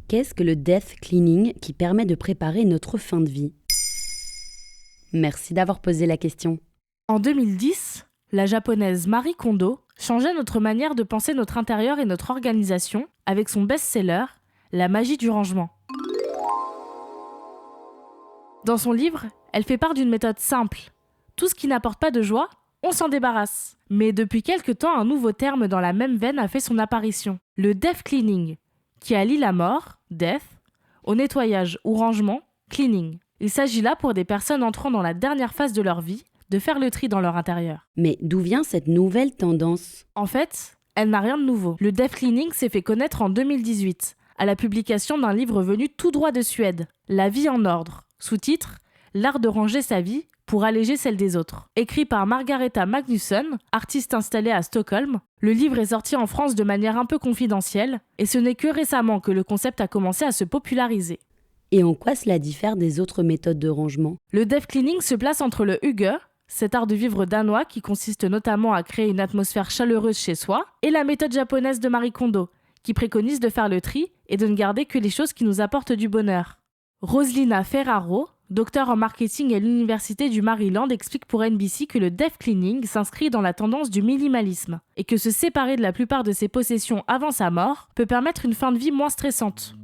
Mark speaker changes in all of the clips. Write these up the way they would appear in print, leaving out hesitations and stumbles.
Speaker 1: Qu'est-ce que le death cleaning qui permet de préparer notre fin de vie ? Merci d'avoir posé la question.
Speaker 2: En 2010, la japonaise Marie Kondo changeait notre manière de penser notre intérieur et notre organisation avec son best-seller « La magie du rangement ». Dans son livre, elle fait part d'une méthode simple. Tout ce qui n'apporte pas de joie, on s'en débarrasse. Mais depuis quelque temps, un nouveau terme dans la même veine a fait son apparition. Le death cleaning, qui allie la mort, death, au nettoyage ou rangement, cleaning. Il s'agit là pour des personnes entrant dans la dernière phase de leur vie, de faire le tri dans leur intérieur.
Speaker 1: Mais d'où vient cette nouvelle tendance ?
Speaker 2: En fait, elle n'a rien de nouveau. Le death cleaning s'est fait connaître en 2018, à la publication d'un livre venu tout droit de Suède, La vie en ordre, sous-titre « L'art de ranger sa vie pour alléger celle des autres ». Écrit par Margareta Magnusson, artiste installée à Stockholm, le livre est sorti en France de manière un peu confidentielle, et ce n'est que récemment que le concept a commencé à se populariser.
Speaker 1: Et en quoi cela diffère des autres méthodes de rangement ?
Speaker 2: Le death cleaning se place entre le hygge, cet art de vivre danois qui consiste notamment à créer une atmosphère chaleureuse chez soi, et la méthode japonaise de Marie Kondo, qui préconise de faire le tri et de ne garder que les choses qui nous apportent du bonheur. Roselina Ferraro, docteur en marketing à l'université du Maryland, explique pour NBC que le death cleaning s'inscrit dans la tendance du minimalisme et que se séparer de la plupart de ses possessions avant sa mort peut permettre une fin de vie moins stressante.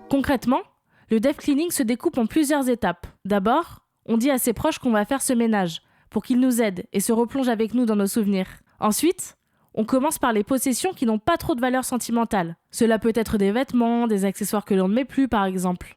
Speaker 2: Concrètement, le death cleaning se découpe en plusieurs étapes. D'abord, on dit à ses proches qu'on va faire ce ménage pour qu'ils nous aident et se replongent avec nous dans nos souvenirs. Ensuite, on commence par les possessions qui n'ont pas trop de valeur sentimentale. Cela peut être des vêtements, des accessoires que l'on ne met plus par exemple.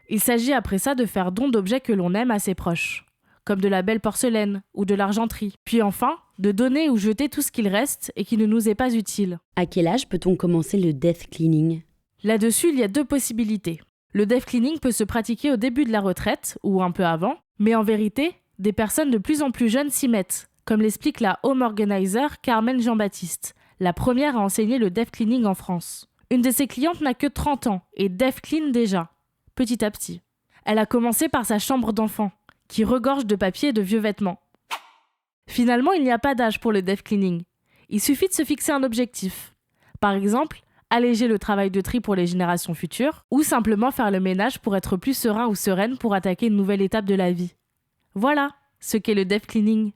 Speaker 2: Il s'agit après ça de faire don d'objets que l'on aime à ses proches, comme de la belle porcelaine ou de l'argenterie. Puis enfin, de donner ou jeter tout ce qu'il reste et qui ne nous est pas utile.
Speaker 1: À quel âge peut-on commencer le death cleaning ?
Speaker 2: Là-dessus, il y a deux possibilités. Le death cleaning peut se pratiquer au début de la retraite ou un peu avant, mais en vérité, des personnes de plus en plus jeunes s'y mettent, comme l'explique la home organizer Carmen Jean-Baptiste, la première à enseigner le death cleaning en France. Une de ses clientes n'a que 30 ans et death clean déjà, petit à petit. Elle a commencé par sa chambre d'enfant, qui regorge de papier et de vieux vêtements. Finalement, il n'y a pas d'âge pour le death cleaning. Il suffit de se fixer un objectif. Par exemple, alléger le travail de tri pour les générations futures, ou simplement faire le ménage pour être plus serein ou sereine pour attaquer une nouvelle étape de la vie. Voilà ce qu'est le death cleaning.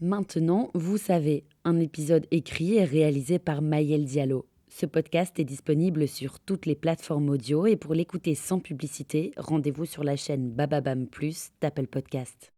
Speaker 1: Maintenant, vous savez, un épisode écrit et réalisé par Maëlle Diallo. Ce podcast est disponible sur toutes les plateformes audio et pour l'écouter sans publicité, rendez-vous sur la chaîne Bababam Plus d'Apple Podcast.